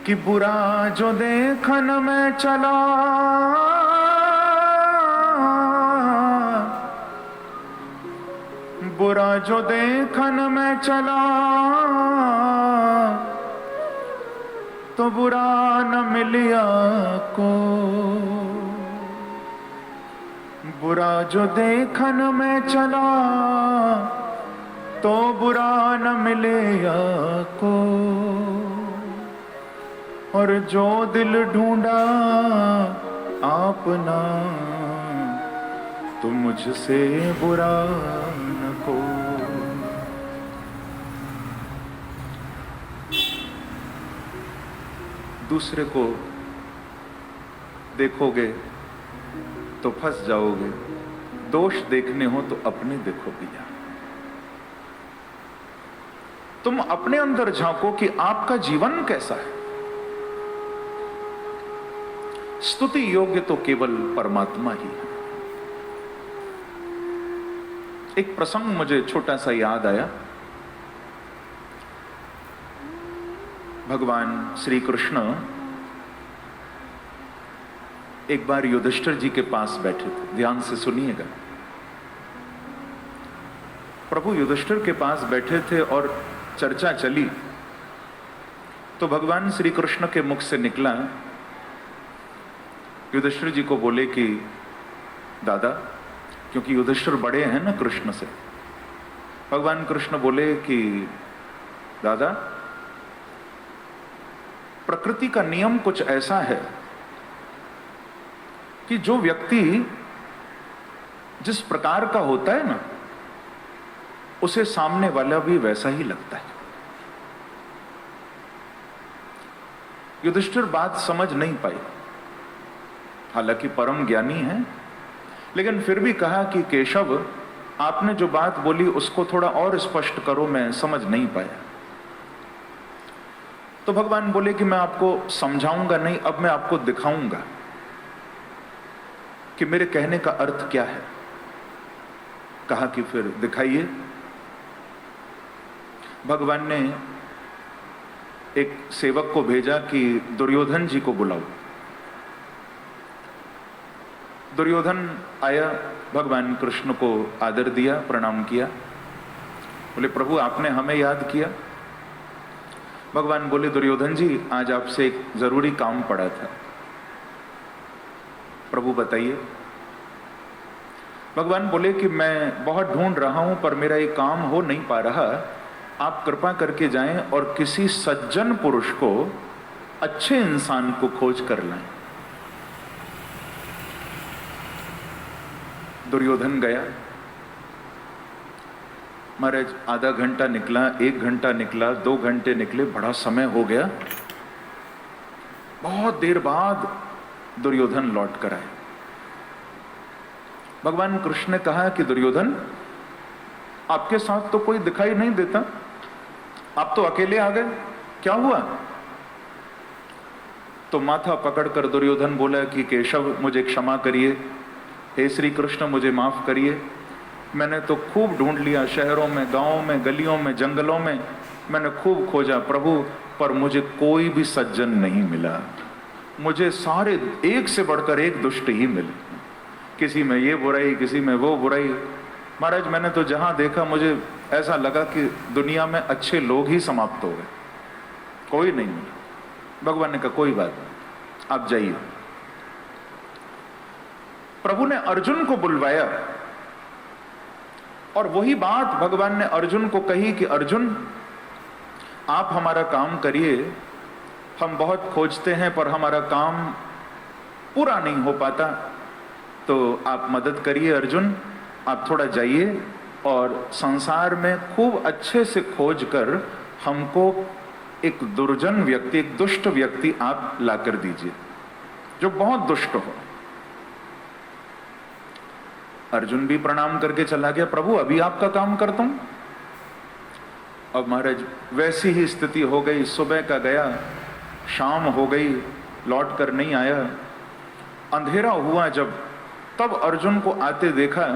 कि बुरा जो देखन में चला, बुरा जो देखन में चला, तो बुरा न मिलिया को। बुरा जो देखन में चला, तो बुरा न मिलिया को। और जो दिल ढूंढा आपना, तो मुझसे बुरा न को। दूसरे को देखोगे तो फंस जाओगे, दोष देखने हो तो अपने देखो भैया। तुम अपने अंदर झांको कि आपका जीवन कैसा है। स्तुति योग्य तो केवल परमात्मा ही है। एक प्रसंग मुझे छोटा सा याद आया। भगवान श्री कृष्ण एक बार युधिष्ठिर जी के पास बैठे थे। ध्यान से सुनिएगा। प्रभु युधिष्ठिर के पास बैठे थे और चर्चा चली तो भगवान श्री कृष्ण के मुख से निकला, युधिष्ठिर जी को बोले कि दादा, क्योंकि युधिष्ठिर बड़े हैं ना कृष्ण से, भगवान कृष्ण बोले कि दादा, प्रकृति का नियम कुछ ऐसा है कि जो व्यक्ति जिस प्रकार का होता है ना, उसे सामने वाला भी वैसा ही लगता है। युधिष्ठिर बात समझ नहीं पाई, हालांकि परम ज्ञानी है, लेकिन फिर भी कहा कि केशव, आपने जो बात बोली उसको थोड़ा और स्पष्ट करो, मैं समझ नहीं पाया। तो भगवान बोले कि मैं आपको समझाऊंगा नहीं, अब मैं आपको दिखाऊंगा कि मेरे कहने का अर्थ क्या है। कहा कि फिर दिखाइए। भगवान ने एक सेवक को भेजा कि दुर्योधन जी को बुलाओ। दुर्योधन आया, भगवान कृष्ण को आदर दिया, प्रणाम किया। बोले प्रभु, आपने हमें याद किया। भगवान बोले दुर्योधन जी, आज आपसे एक जरूरी काम पड़ा था। प्रभु बताइए। भगवान बोले कि मैं बहुत ढूंढ रहा हूं पर मेरा ये काम हो नहीं पा रहा, आप कृपा करके जाएं और किसी सज्जन पुरुष को, अच्छे इंसान को खोज कर लाएं। दुर्योधन गया। महाराज, आधा घंटा निकला, 1 घंटा निकला, 2 घंटे निकले, बड़ा समय हो गया। बहुत देर बाद दुर्योधन लौट कर आए। भगवान कृष्ण ने कहा कि दुर्योधन, आपके साथ तो कोई दिखाई नहीं देता, आप तो अकेले आ गए, क्या हुआ? तो माथा पकड़कर दुर्योधन बोला कि केशव, मुझे क्षमा करिए, हे श्री कृष्ण मुझे माफ करिए। मैंने तो खूब ढूंढ लिया, शहरों में, गांवों में, गलियों में, जंगलों में, मैंने खूब खोजा प्रभु, पर मुझे कोई भी सज्जन नहीं मिला। मुझे सारे एक से बढ़कर एक दुष्ट ही मिले, किसी में ये बुराई, किसी में वो बुराई। महाराज, मैंने तो जहां देखा मुझे ऐसा लगा कि दुनिया में अच्छे लोग ही समाप्त हो गए, कोई नहीं मिला। भगवान ने कहा कोई बात नहीं, आप जाइए। प्रभु ने अर्जुन को बुलवाया और वही बात भगवान ने अर्जुन को कही कि अर्जुन, आप हमारा काम करिए, हम बहुत खोजते हैं पर हमारा काम पूरा नहीं हो पाता, तो आप मदद करिए अर्जुन, आप थोड़ा जाइए और संसार में खूब अच्छे से खोज कर हमको एक दुर्जन व्यक्ति, एक दुष्ट व्यक्ति आप लाकर दीजिए जो बहुत दुष्ट हो। अर्जुन भी प्रणाम करके चला गया, प्रभु अभी आपका काम करता हूं। अब महाराज वैसी ही स्थिति हो गई, सुबह का गया, शाम हो गई, लौट कर नहीं आया। अंधेरा हुआ जब, तब अर्जुन को आते देखा।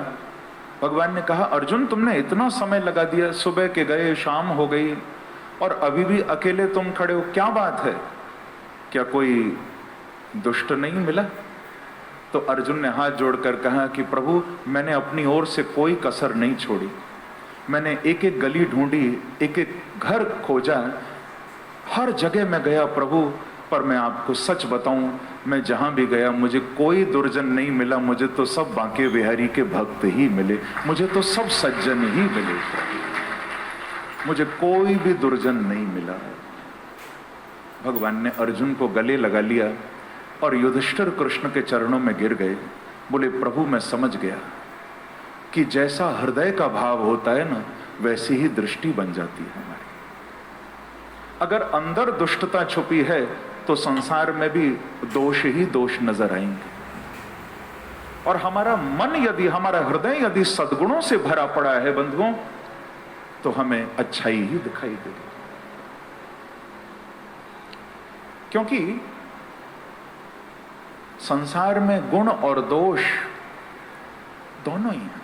भगवान ने कहा, अर्जुन तुमने इतना समय लगा दिया, सुबह के गए, शाम हो गई और अभी भी अकेले तुम खड़े हो, क्या बात है? क्या कोई दुष्ट नहीं मिला? तो अर्जुन ने हाथ जोड़कर कहा कि प्रभु, मैंने अपनी ओर से कोई कसर नहीं छोड़ी। मैंने एक एक गली ढूंढी, एक एक घर खोजा, हर जगह मैं गया प्रभु, पर मैं आपको सच बताऊं, मैं जहां भी गया मुझे कोई दुर्जन नहीं मिला। मुझे तो सब बांके बिहारी के भक्त ही मिले, मुझे तो सब सज्जन ही मिले, मुझे कोई भी दुर्जन नहीं मिला। भगवान ने अर्जुन को गले लगा लिया और युधिष्ठिर कृष्ण के चरणों में गिर गए। बोले प्रभु, मैं समझ गया कि जैसा हृदय का भाव होता है ना, वैसी ही दृष्टि बन जाती है हमारी। अगर अंदर दुष्टता छुपी है तो संसार में भी दोष ही दोष नजर आएंगे। और हमारा मन यदि, हमारा हृदय यदि सद्गुणों से भरा पड़ा है बंधुओं, तो हमें अच्छाई ही दिखाई देगी। क्योंकि संसार में गुण और दोष दोनों ही हैं।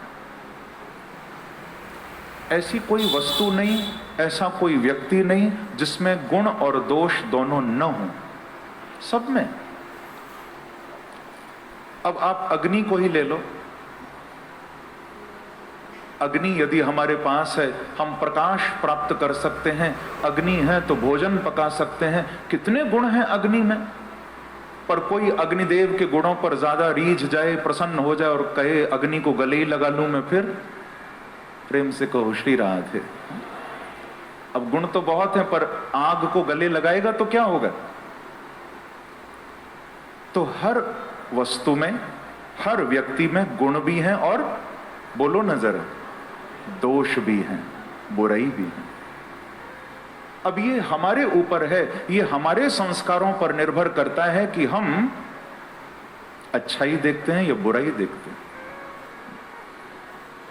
ऐसी कोई वस्तु नहीं, ऐसा कोई व्यक्ति नहीं जिसमें गुण और दोष दोनों न हो, सब में। अब आप अग्नि को ही ले लो। अग्नि यदि हमारे पास है, हम प्रकाश प्राप्त कर सकते हैं। अग्नि है तो भोजन पका सकते हैं। कितने गुण हैं अग्नि में। पर कोई अग्निदेव के गुणों पर ज्यादा रीझ जाए, प्रसन्न हो जाए और कहे अग्नि को गले ही लगा लूं मैं, फिर प्रेम से कहो श्री राधे। अब गुण तो बहुत है, पर आग को गले लगाएगा तो क्या होगा। तो हर वस्तु में, हर व्यक्ति में गुण भी हैं और बोलो न जरा, दोष भी हैं, बुराई भी है। अब ये हमारे ऊपर है, ये हमारे संस्कारों पर निर्भर करता है कि हम अच्छाई देखते हैं या बुराई देखते हैं।